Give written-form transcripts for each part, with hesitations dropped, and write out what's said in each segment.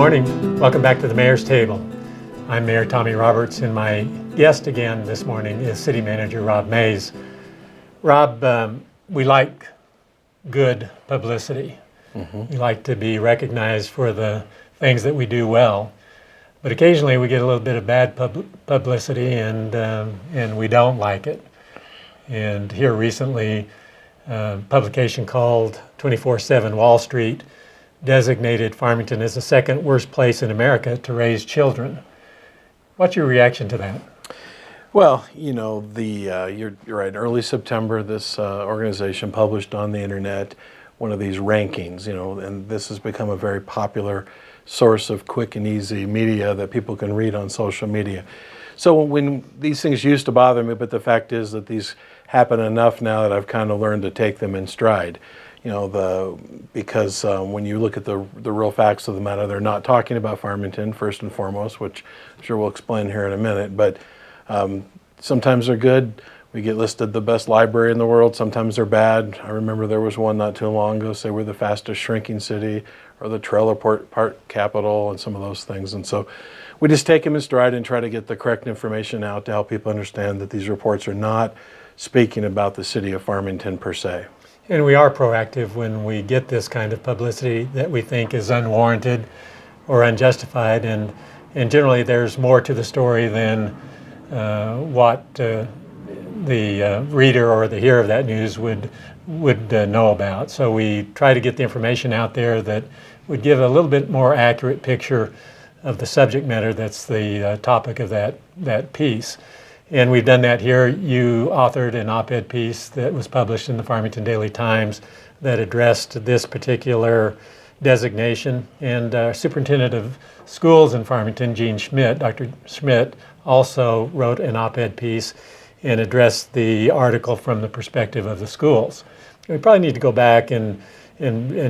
morning. Welcome back to the Mayor's Table. I'm Mayor Tommy Roberts, and my guest again this morning is City Manager Rob Mays. Rob, we like good publicity. We like to be recognized for the things that we do well, but occasionally we get a little bit of bad publicity, and we don't like it. And here recently, a publication called 24/7 Wall Street designated Farmington as the second worst place in America to raise children. What's your reaction to that? Well, you know, you're right. Early September, this organization published on the internet one of these rankings, and this has become a very popular source of quick and easy media that people can read on social media. So when these things used to bother me, but the fact is that these happen enough now that I've kind of learned to take them in stride. Because when you look at the real facts of the matter, they're not talking about Farmington first and foremost, which I'm sure we'll explain here in a minute. But sometimes they're good. We get listed the best library in the world. Sometimes they're bad. I remember there was one not too long ago say we're the fastest shrinking city, or the trailer park capital, and some of those things. And so we just take them in stride and try to get the correct information out to help people understand that these reports are not speaking about the city of Farmington per se. And we are proactive when we get this kind of publicity that we think is unwarranted or unjustified, and generally there's more to the story than what the reader or the hearer of that news would know about. So we try to get the information out there that would give a little bit more accurate picture of the subject matter that's the topic of that piece. And we've done that here. You authored an op-ed piece that was published in the Farmington Daily Times that addressed this particular designation. And our superintendent of schools in Farmington, Dr. Schmidt, also wrote an op-ed piece and addressed the article from the perspective of the schools. We probably need to go back and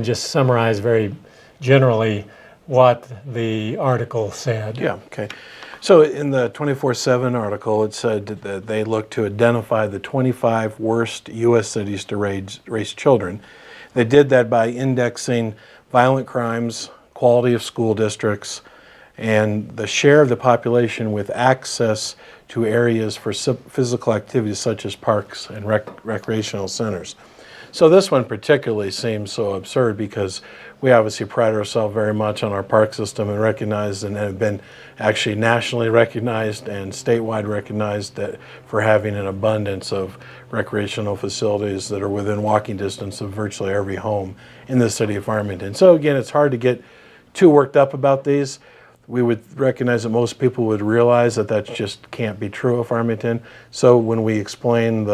just summarize very generally what the article said. Yeah, okay. So in the 24/7 article, it said that they looked to identify the 25 worst U.S. cities to raise children. They did that by indexing violent crimes, quality of school districts, and the share of the population with access to areas for physical activities such as parks and recreational centers. So this one particularly seems so absurd because we obviously pride ourselves very much on our park system and recognized and have been actually nationally recognized and statewide recognized for having an abundance of recreational facilities that are within walking distance of virtually every home in the city of Farmington. So again, it's hard to get too worked up about these. We would recognize that most people would realize that just can't be true of Farmington. So when we explain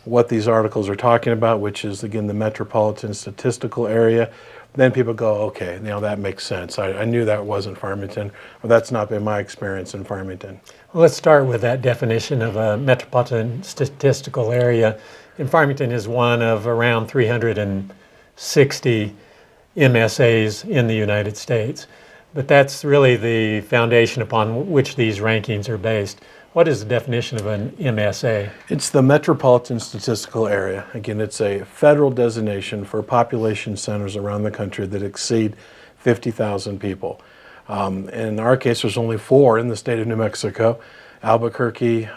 what these articles are talking about, which is again the metropolitan statistical area, then people go, okay, that makes sense. I knew that wasn't Farmington, or that's not been my experience in Farmington. Well, let's start with that definition of a metropolitan statistical area. And Farmington is one of around 360 MSAs in the United States. But that's really the foundation upon which these rankings are based. What is the definition of an MSA? It's the Metropolitan Statistical Area. Again, it's a federal designation for population centers around the country that exceed 50,000 people. In our case, there's only 4 in the state of New Mexico: Albuquerque,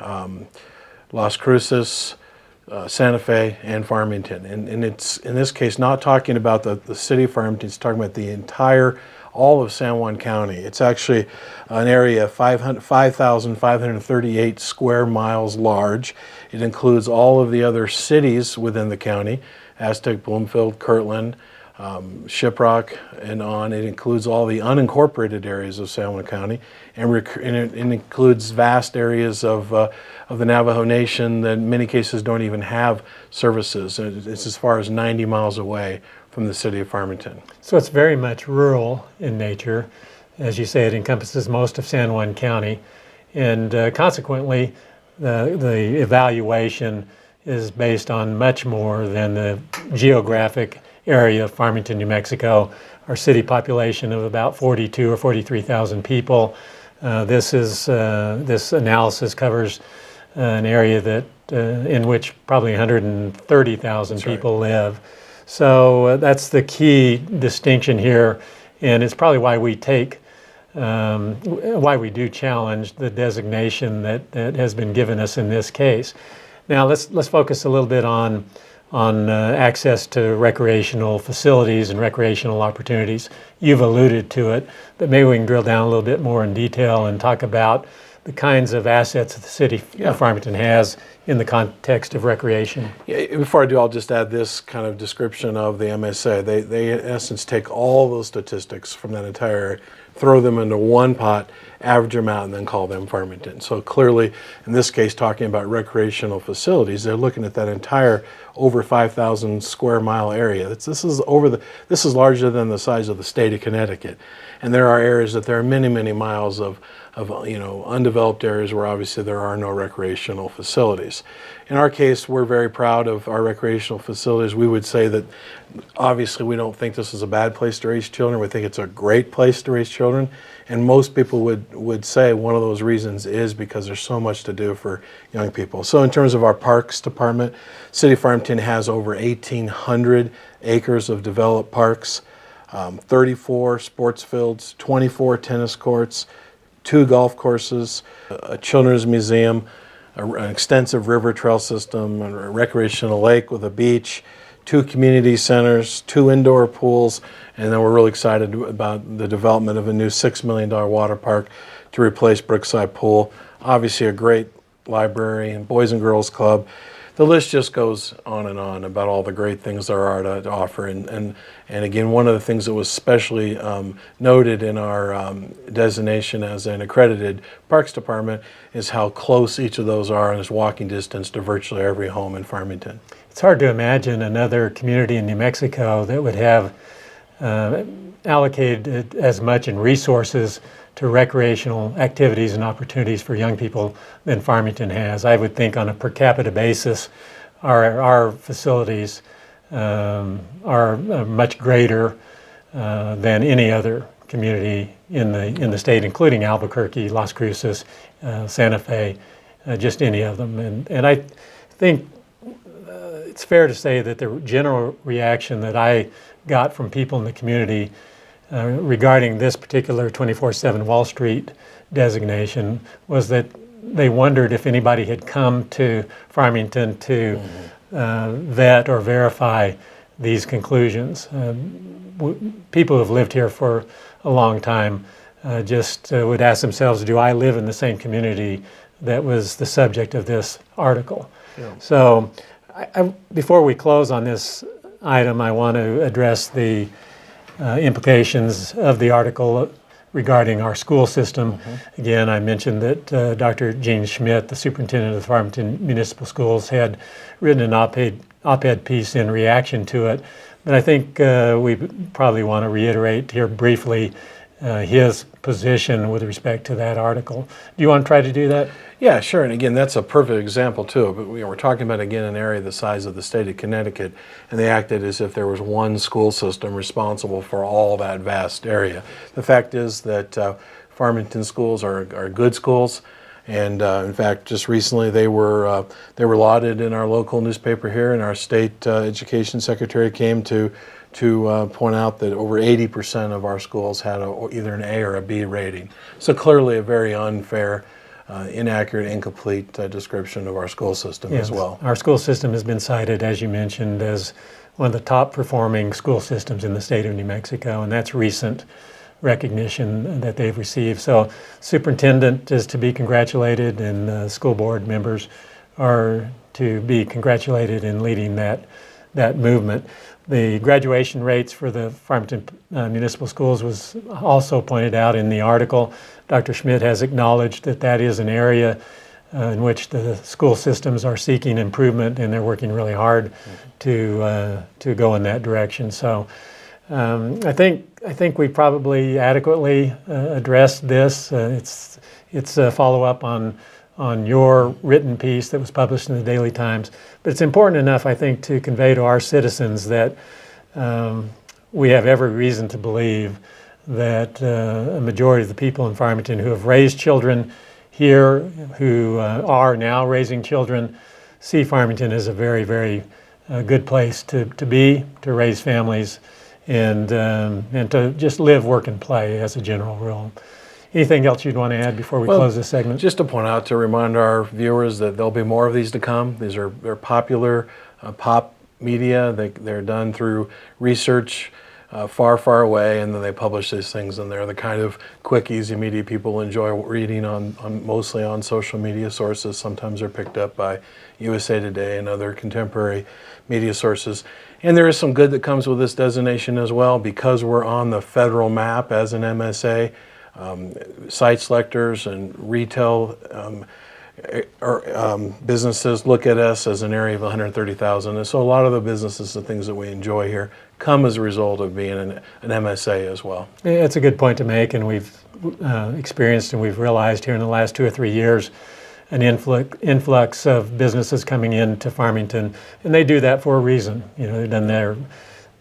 Las Cruces, Santa Fe, and Farmington. And it's, in this case, not talking about the city of Farmington, it's talking about all of San Juan County. It's actually an area of 5,538 square miles large. It includes all of the other cities within the county: Aztec, Bloomfield, Kirtland, Shiprock, and on. It includes all the unincorporated areas of San Juan County, and it includes vast areas of the Navajo Nation that in many cases don't even have services. It's as far as 90 miles away from the city of Farmington. So it's very much rural in nature. As you say, it encompasses most of San Juan County, and consequently the evaluation is based on much more than the geographic area of Farmington, New Mexico. Our city population of about 42 or 43,000 people. This analysis covers an area that in which probably 130,000 people live. So that's the key distinction here, and it's probably why we take why we do challenge the designation that has been given us in this case. Now let's focus a little bit on access to recreational facilities and recreational opportunities. You've alluded to it, but maybe we can drill down a little bit more in detail and talk about the kinds of assets that the city of Farmington has in the context of recreation. Yeah, before I do, I'll just add this kind of description of the MSA. They in essence take all those statistics from that entire area, throw them into one pot, average them out, and then call them Farmington. So clearly, in this case, talking about recreational facilities, they're looking at that entire over 5,000 square mile area. This is larger than the size of the state of Connecticut, and there are areas that there are many, many miles of undeveloped areas where obviously there are no recreational facilities. In our case, we're very proud of our recreational facilities. We would say that obviously we don't think this is a bad place to raise children. We think it's a great place to raise children. And most people would say one of those reasons is because there's so much to do for young people. So in terms of our parks department, City of Farmington has over 1,800 acres of developed parks, 34 sports fields, 24 tennis courts, 2 golf courses, a children's museum, an extensive river trail system, a recreational lake with a beach, 2 community centers, 2 indoor pools, and then we're really excited about the development of a new $6 million water park to replace Brookside Pool. Obviously a great library and Boys and Girls Club. The list just goes on and on about all the great things there are to offer. And again, one of the things that was especially noted in our designation as an accredited parks department is how close each of those are and is walking distance to virtually every home in Farmington. It's hard to imagine another community in New Mexico that would have allocated as much in resources to recreational activities and opportunities for young people than Farmington has. I would think on a per capita basis, our facilities are much greater than any other community in the state, including Albuquerque, Las Cruces, Santa Fe, just any of them. And I think it's fair to say that the general reaction that I got from people in the community regarding this particular 24/7 Wall Street designation was that they wondered if anybody had come to Farmington to vet or verify these conclusions. People who have lived here for a long time just would ask themselves, do I live in the same community that was the subject of this article? Yeah. So before we close on this item, I want to address the implications of the article regarding our school system. Again, I mentioned that Dr. Gene Schmidt, the superintendent of the Farmington Municipal Schools, had written an op-ed piece in reaction to it. But I think we probably want to reiterate here briefly his position with respect to that article. Do you want to try to do that? Yeah, sure. And again, that's a perfect example too. But we're talking about, again, an area the size of the state of Connecticut, and they acted as if there was one school system responsible for all that vast area. The fact is that Farmington schools are good schools, and in fact, just recently they were lauded in our local newspaper here, and our state education secretary came to point out that over 80% of our schools had either an A or a B rating. So clearly a very unfair, inaccurate, incomplete description of our school system as well. Our school system has been cited, as you mentioned, as one of the top performing school systems in the state of New Mexico, and that's recent recognition that they've received. So superintendent is to be congratulated, and school board members are to be congratulated in leading that movement. The graduation rates for the Farmington Municipal Schools was also pointed out in the article. Dr. Schmidt has acknowledged that that is an area in which the school systems are seeking improvement, and they're working really hard to go in that direction. So I think we probably adequately addressed this. It's a follow-up on your written piece that was published in the Daily Times. But it's important enough, I think, to convey to our citizens that we have every reason to believe that a majority of the people in Farmington who have raised children here, who are now raising children, see Farmington as a very, very good place to be, to raise families, and to just live, work, and play as a general rule. Anything else you'd want to add before we close this segment? Just to point out, to remind our viewers that there'll be more of these to come. They're popular pop media. They're done through research far, far away, and then they publish these things, and they're the kind of quick, easy media people enjoy reading on mostly on social media sources. Sometimes they're picked up by USA Today and other contemporary media sources. And there is some good that comes with this designation as well, because we're on the federal map as an MSA. Site selectors and retail businesses look at us as an area of 130,000. And so a lot of the businesses and things that we enjoy here come as a result of being an MSA as well. Yeah, it's a good point to make, and we've experienced and we've realized here in the last 2 or 3 years an influx of businesses coming into Farmington, and they do that for a reason. You know, they've done their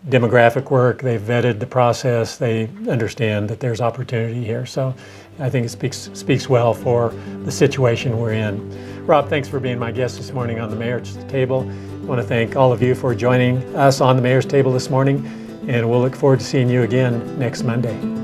demographic work, they've vetted the process, they understand that there's opportunity here. So I think it speaks well for the situation we're in. Rob, thanks for being my guest this morning on the Mayor's Table. I want to thank all of you for joining us on the Mayor's Table this morning, and we'll look forward to seeing you again next Monday.